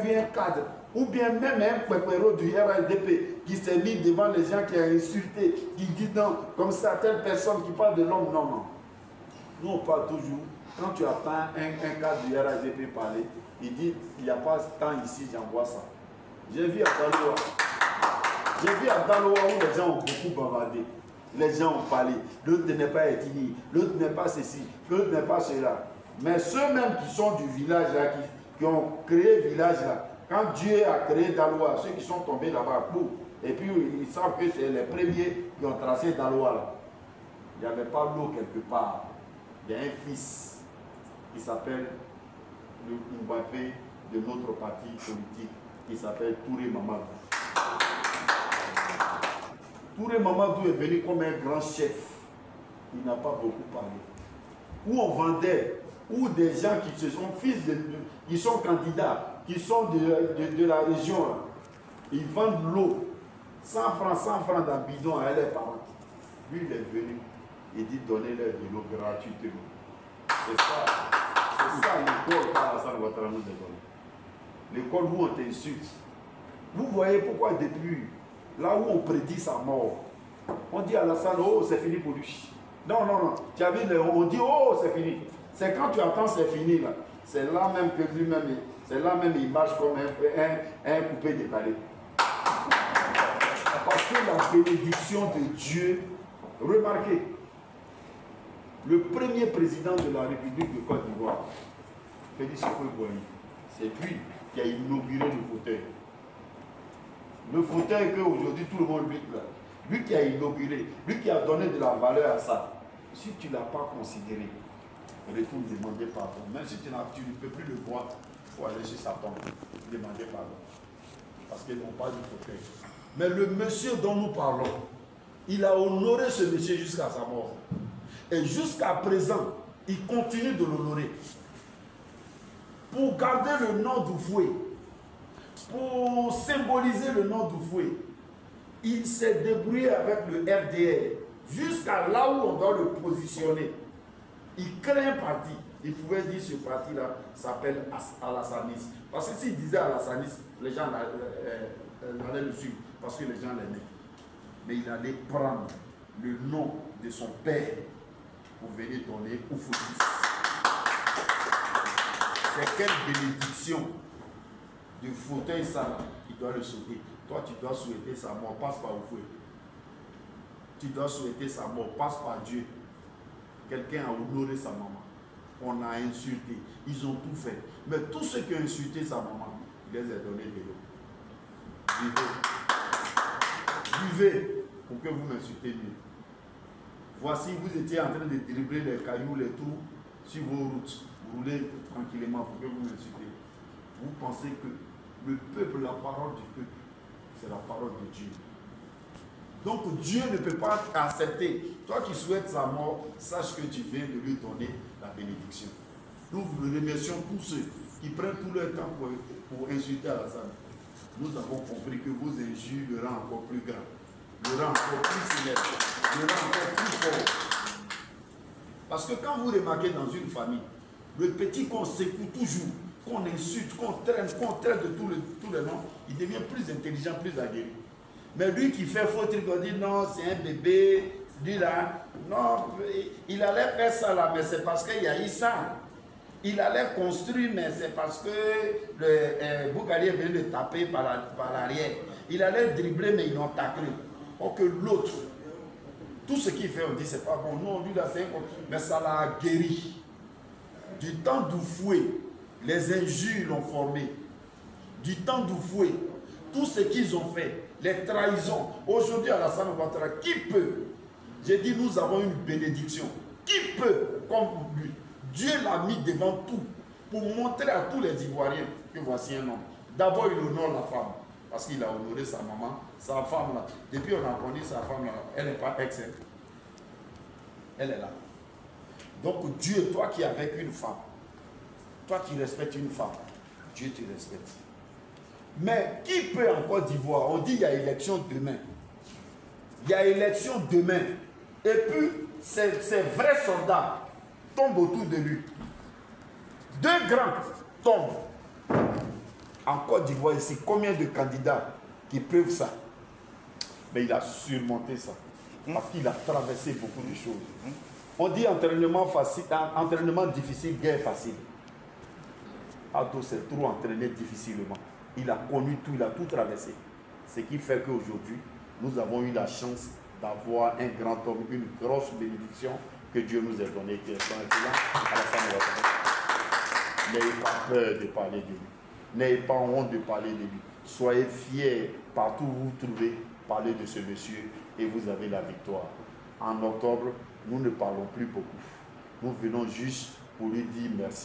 un cadre, ou bien même un pépéro du RLDP qui s'est mis devant les gens qui a insulté, qui dit non, comme certaines personnes qui parlent de l'homme, non, non. Nous on parle toujours, quand tu attends un cadre du RLDP parler, il dit, il n'y a pas tant ici, j'envoie ça. J'ai vu à Daloa où les gens ont beaucoup bavardé. Les gens ont parlé. L'autre n'est pas ethnie, l'autre n'est pas ceci, l'autre n'est pas cela. Mais ceux-mêmes qui sont du village là, qui ont créé le village là, quand Dieu a créé Daloa, ceux qui sont tombés là-bas, et puis ils savent que c'est les premiers qui ont tracé Daloa là. Il n'y avait pas l'eau quelque part. Il y a un fils qui s'appelle le Mbappé de notre parti politique, qui s'appelle Touré Mamadou. Touré Mamadou est venu comme un grand chef. Il n'a pas beaucoup parlé. Où on vendait, où des gens qui se sont fils qui sont candidats, qui sont de la région, là, ils vendent l'eau. 100 francs d'un bidon à leurs parents. Lui, il est venu. Il dit donnez-leur de l'eau gratuitement. C'est ça l'école qu'Alassane Ouattara nous a donné. L'école où on t'insulte. Vous voyez pourquoi depuis, là où on prédit sa mort, on dit à Alassane, oh c'est fini pour lui. Non, non, non. Tu as vu, on dit, oh c'est fini. C'est quand tu attends c'est fini là. C'est là même que lui-même, c'est là même il marche comme un coupé décalé. Parce que la bénédiction de Dieu, remarquez, le premier président de la République de Côte d'Ivoire, Félix Houphouët-Boigny, c'est lui qui a inauguré le fauteuil. Le fauteuil qu'aujourd'hui tout le monde lutte là. Lui qui a inauguré, lui qui a donné de la valeur à ça. Si tu ne l'as pas considéré, retourne demander pardon. Même si tu ne peux plus le voir, il faut aller sur sa tombe, demander pardon. Parce qu'ils n'ont pas du fauteuil. Mais le monsieur dont nous parlons, il a honoré ce monsieur jusqu'à sa mort. Et jusqu'à présent, il continue de l'honorer. Pour garder le nom d'Houphouët, pour symboliser le nom d'Houphouët, il s'est débrouillé avec le RDR jusqu'à là où on doit le positionner. Il crée un parti. Il pouvait dire ce parti-là s'appelle Alassanis. Parce que s'il disait Alassanis, les gens allaient le suivre parce que les gens l'aimaient. Mais il allait prendre le nom de son père pour venir donner Houphouët. C'est quelle bénédiction du fauteuil ça, il doit le souhaiter. Toi, tu dois souhaiter sa mort, passe par Houphouët. Tu dois souhaiter sa mort, passe par Dieu. Quelqu'un a honoré sa maman. On a insulté. Ils ont tout fait. Mais tous ceux qui ont insulté sa maman, il les a donné de l'eau. Vivez. Vivez pour que vous m'insultez mieux. Voici, vous étiez en train de dribbler les cailloux, les trous sur vos routes. Vous roulez tranquillement pour que vous m'insultez. Vous pensez que le peuple, la parole du peuple, c'est la parole de Dieu. Donc Dieu ne peut pas accepter. Toi qui souhaites sa mort, sache que tu viens de lui donner la bénédiction. Nous vous remercions tous ceux qui prennent tout leur temps pour insulter Alassane. Nous avons compris que vos injures le rendent encore plus grand, le rendent encore plus célèbre, le rendent encore plus fort. Parce que quand vous remarquez dans une famille, le petit qu'on secoue toujours, qu'on insulte, qu'on traite de tous les noms, il devient plus intelligent, plus aguerri. Mais lui qui fait faux truc, on dit non, c'est un bébé, lui là, non, il allait faire ça là, mais c'est parce qu'il y a eu ça. Il allait construire, mais c'est parce que le Bougalier vient le taper par l'arrière. Il allait dribbler, mais ils l'ont taclé. Or que l'autre, tout ce qu'il fait, on dit c'est pas bon. Non, lui là, c'est un bon. Mais ça l'a guéri. Du temps d'Houphouët, les injures l'ont formé. Du temps d'Houphouët, tout ce qu'ils ont fait, les trahisons. Aujourd'hui, Alassane Ouattara, qui peut? J'ai dit, nous avons une bénédiction. Qui peut, comme lui? Dieu l'a mis devant tout pour montrer à tous les Ivoiriens que voici un homme. D'abord, il honore la femme parce qu'il a honoré sa maman, sa femme là. Depuis, on a connu sa femme là. Elle n'est pas ex. Elle est là. Donc, Dieu, toi qui es avec une femme, toi qui respectes une femme, Dieu te respecte. Mais qui peut en Côte d'Ivoire? On dit qu'il y a élection demain. Il y a élection demain. Et puis, ces vrais soldats tombent autour de lui. Deux grands tombent En Côte d'Ivoire, ici, combien de candidats qui peuvent ça? Mais il a surmonté ça. Parce qu'il a traversé beaucoup de choses. On dit entraînement facile, entraînement difficile, guerre facile. Ato s'est trop entraîné difficilement. Il a connu tout, il a tout traversé. Ce qui fait qu'aujourd'hui, nous avons eu la chance d'avoir un grand homme, une grosse bénédiction que Dieu nous a donnée, qui est son excellent Alassane Ouattara. N'ayez pas peur de parler de lui. N'ayez pas honte de parler de lui. Soyez fiers partout où vous vous trouvez, parlez de ce monsieur et vous avez la victoire. En octobre, nous ne parlons plus beaucoup. Nous venons juste pour lui dire merci.